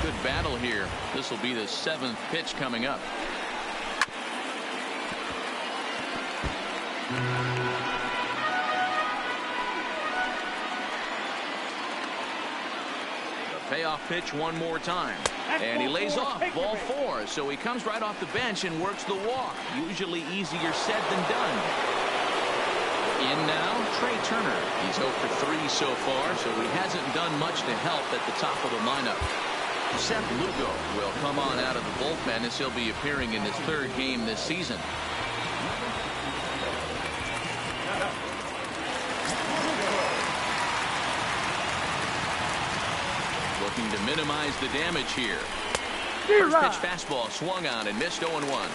Good battle here. This will be the 7th pitch coming up. The payoff pitch one more time. And he lays off. Ball 4. So he comes right off the bench and works the walk. Usually easier said than done. In now, Trey Turner. He's 0 for 3 so far, so he hasn't done much to help at the top of the lineup. Seth Lugo will come on out of the bullpen as he'll be appearing in his 3rd game this season. Looking to minimize the damage here. First pitch fastball swung on and missed 0-1.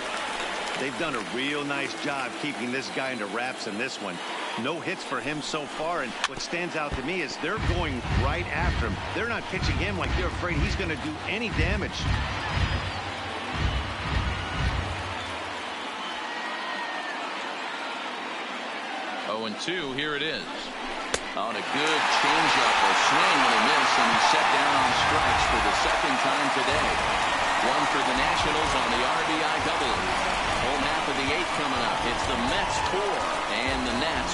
They've done a real nice job keeping this guy into wraps in this one. No hits for him so far, and what stands out to me is they're going right after him. They're not pitching him like they're afraid he's going to do any damage. 0-2, here it is. On a good changeup, a swing and a miss, and he's set down on strikes for the 2nd time today. 1 for the Nationals on the RBI double. Home half of the 8th coming up. It's the Mets 4 and the Nats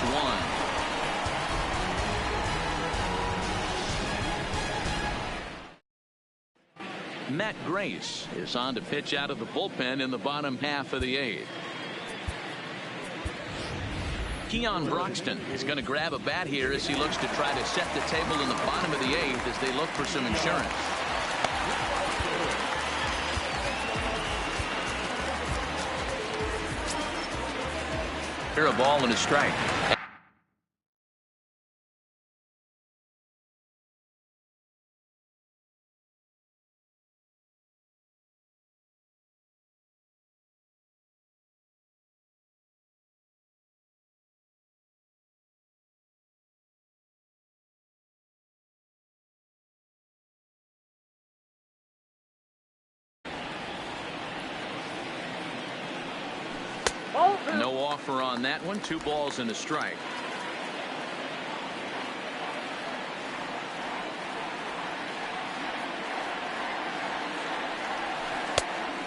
1. Matt Grace is on to pitch out of the bullpen in the bottom half of the 8th. Keon Broxton is going to grab a bat here as he looks to try to set the table in the bottom of the 8th as they look for some insurance. Here a ball and a strike. No offer on that one. 2 balls and a strike.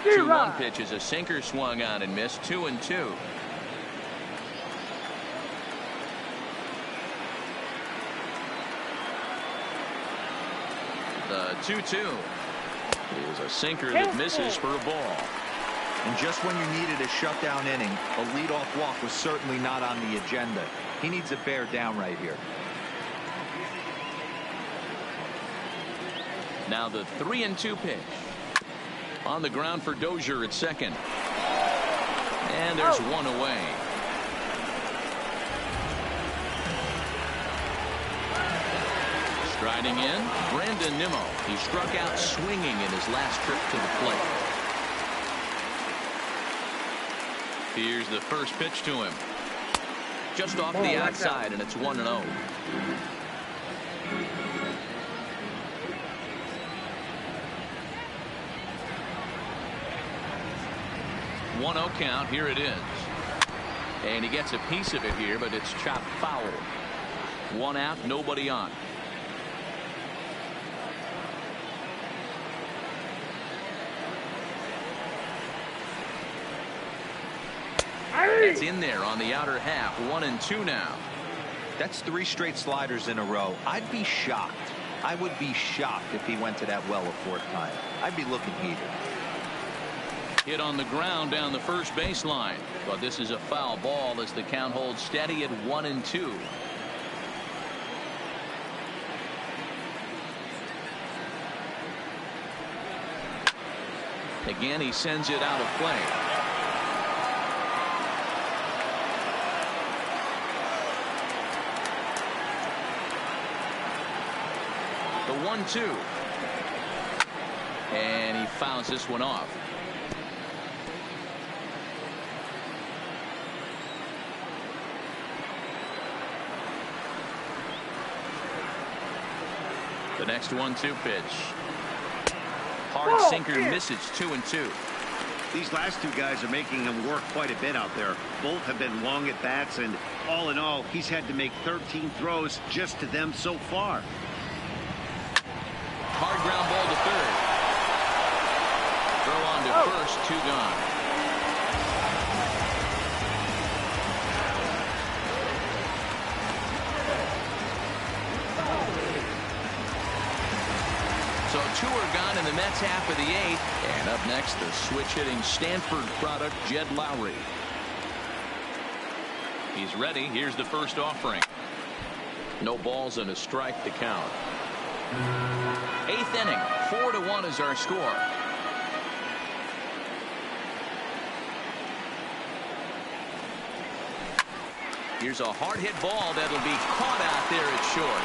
The 2-1 pitch is a sinker swung on and missed. 2-2. The 2-2 is a sinker that misses for a ball. And just when you needed a shutdown inning, a leadoff walk was certainly not on the agenda. He needs to bear down right here. Now the 3-2 pitch. On the ground for Dozier at second. And there's one away. Striding in, Brandon Nimmo. He struck out swinging in his last trip to the plate. Here's the first pitch to him. Just off the outside, and it's 1-0. 1-0 count. Here it is. And he gets a piece of it here, but it's chopped foul. 1 out, nobody on. It's in there on the outer half. 1-2 now. That's 3 straight sliders in a row. I'd be shocked. I would be shocked if he went to that well a 4th time. I'd be looking heated. Hit on the ground down the first baseline. But this is a foul ball as the count holds steady at 1-2. Again, he sends it out of play. The 1-2. And he fouls this one off. The next 1-2 pitch. Hard sinker misses 2-2. These last two guys are making him work quite a bit out there. Both have been long at bats, and all in all, he's had to make 13 throws just to them so far. Hard ground ball to third. Throw on to first, 2 gone. So 2 are gone in the Mets half of the 8th. And up next, the switch-hitting Stanford product, Jed Lowry. He's ready. Here's the first offering. No balls and a strike to count. 8th inning. 4-1 is our score. Here's a hard-hit ball that'll be caught out there at short.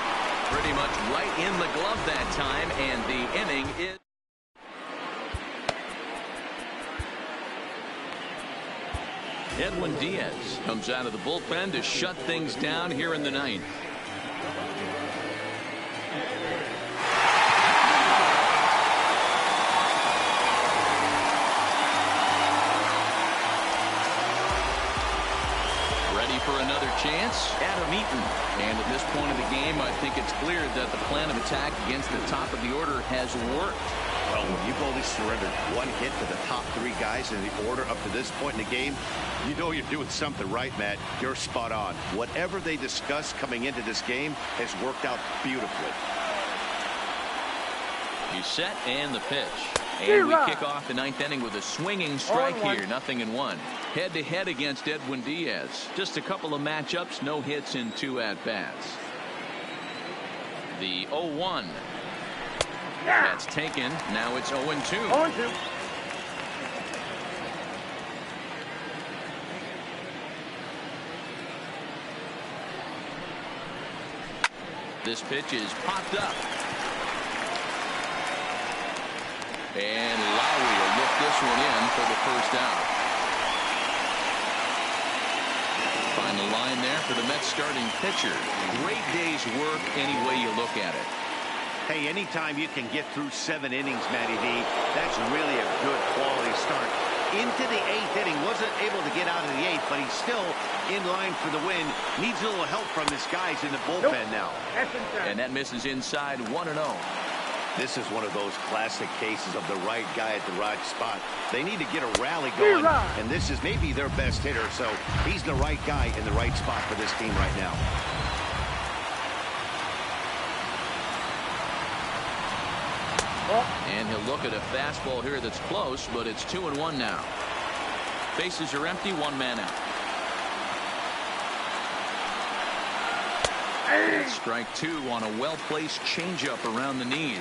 Pretty much right in the glove that time, and the inning is... Edwin Diaz comes out of the bullpen to shut things down here in the 9th. Ready for another chance? Adam Eaton. And at this point of the game, I think it's clear that the plan of attack against the top of the order has worked. Well, when you've only surrendered 1 hit to the top 3 guys in the order up to this point in the game, you know you're doing something right, Matt. You're spot on. Whatever they discussed coming into this game has worked out beautifully. He's set and the pitch. And we kick off the 9th inning with a swinging strike here. 0-1. Head-to-head against Edwin Diaz. Just a couple of matchups, no hits in 2 at-bats. The 0-1. That's taken. Now it's 0-2. 0-2. This pitch is popped up. And Lowry will lift this one in for the first out. Find the line there for the Mets starting pitcher. Great day's work any way you look at it. Hey, anytime you can get through 7 innings, Matty D, that's really a good quality start. Into the 8th inning, wasn't able to get out of the 8th, but he's still in line for the win. Needs a little help from his guys in the bullpen now. And that misses inside 1-0. This is one of those classic cases of the right guy at the right spot. They need to get a rally going, and this is maybe their best hitter, so he's the right guy in the right spot for this team right now. And he'll look at a fastball here that's close, but it's 2-1 now. Bases are empty, 1 man out. That's strike 2 on a well-placed changeup around the knees.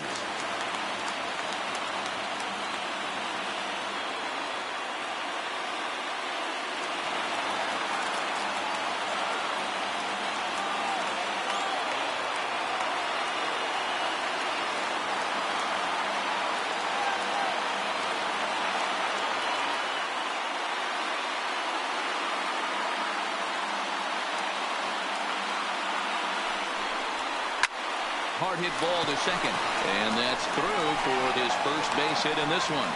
Hard hit ball to second, and that's through for his first base hit in this one.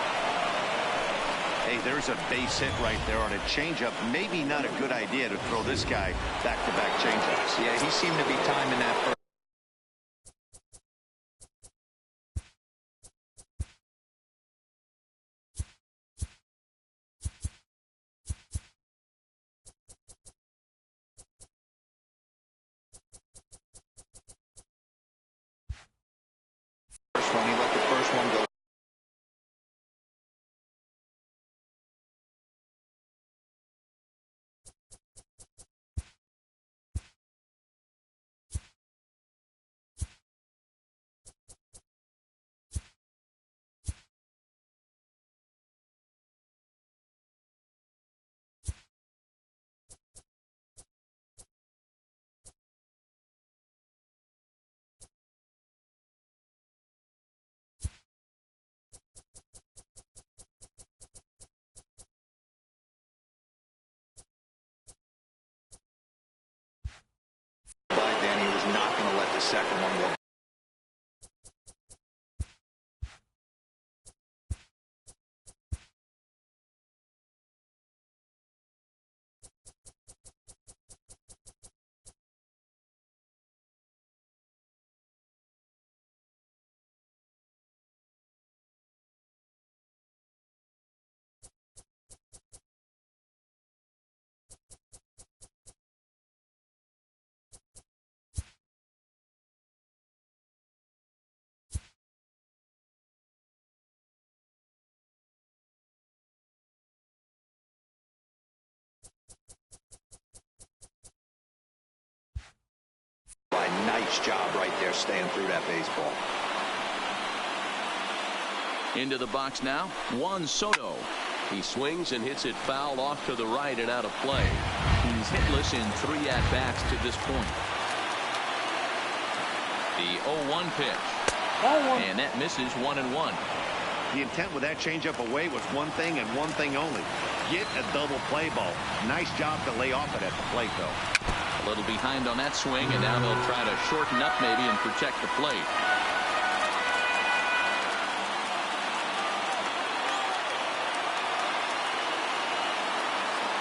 Hey, there's a base hit right there on a changeup. Maybe not a good idea to throw this guy back-to-back changeups. Yeah, he seemed to be timing that first. When he let the first one go. Then he was not going to let the second one go. Nice job right there staying through that baseball. Into the box now, Juan Soto. He swings and hits it foul off to the right and out of play. He's hitless in 3 at-bats to this point. The 0-1 pitch. And that misses 1-1. The intent with that changeup away was one thing and one thing only. Get a double play ball. Nice job to lay off it at the plate, though. A little behind on that swing, and now they'll try to shorten up maybe and protect the plate.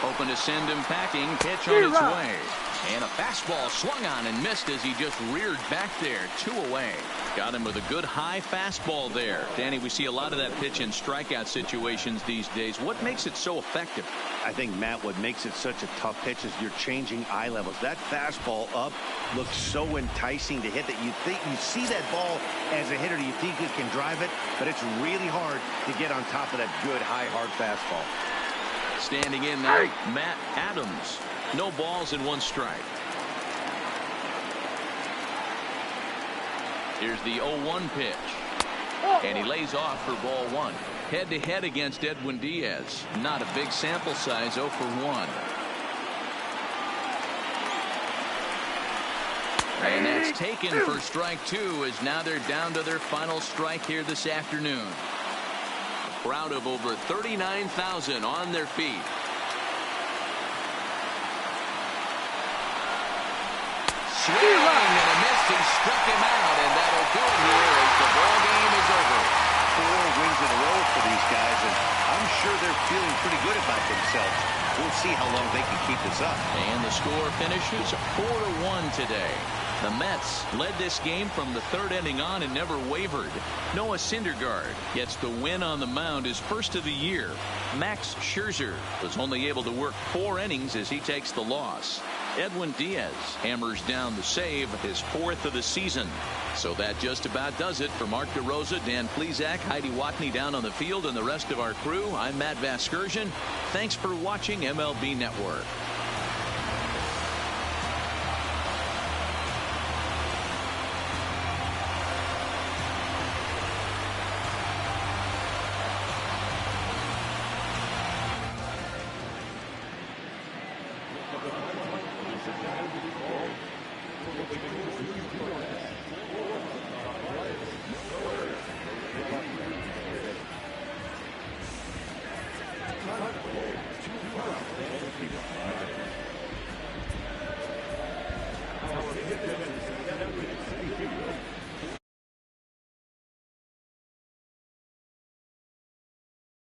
Hoping to send him packing. Pitch on its way. And a fastball swung on and missed as he just reared back there. 2 away. Got him with a good high fastball there. Danny, we see a lot of that pitch in strikeout situations these days. What makes it so effective? I think, Matt, what makes it such a tough pitch is you're changing eye levels. That fastball up looks so enticing to hit that you think you see that ball as a hitter. You think you can drive it, but it's really hard to get on top of that good high hard fastball. Standing in now, Matt Adams. No balls and 1 strike. Here's the 0-1 pitch. And he lays off for ball 1. Head-to-head against Edwin Diaz. Not a big sample size, 0 for 1. And that's taken for strike 2, as now they're down to their final strike here this afternoon. A crowd of over 39,000 on their feet. Swing and a miss. He struck him out, and that'll do it here as the ball game is over. 4 wins in a row for these guys, and I'm sure they're feeling pretty good about themselves. We'll see how long they can keep this up. And the score finishes 4-1 today. The Mets led this game from the 3rd inning on and never wavered. Noah Syndergaard gets the win on the mound, his first of the year. Max Scherzer was only able to work 4 innings as he takes the loss. Edwin Diaz hammers down the save, his 4th of the season. So that just about does it. For Mark DeRosa, Dan Plesac, Heidi Watney down on the field, and the rest of our crew, I'm Matt Vasgersian. Thanks for watching MLB Network. Thank you.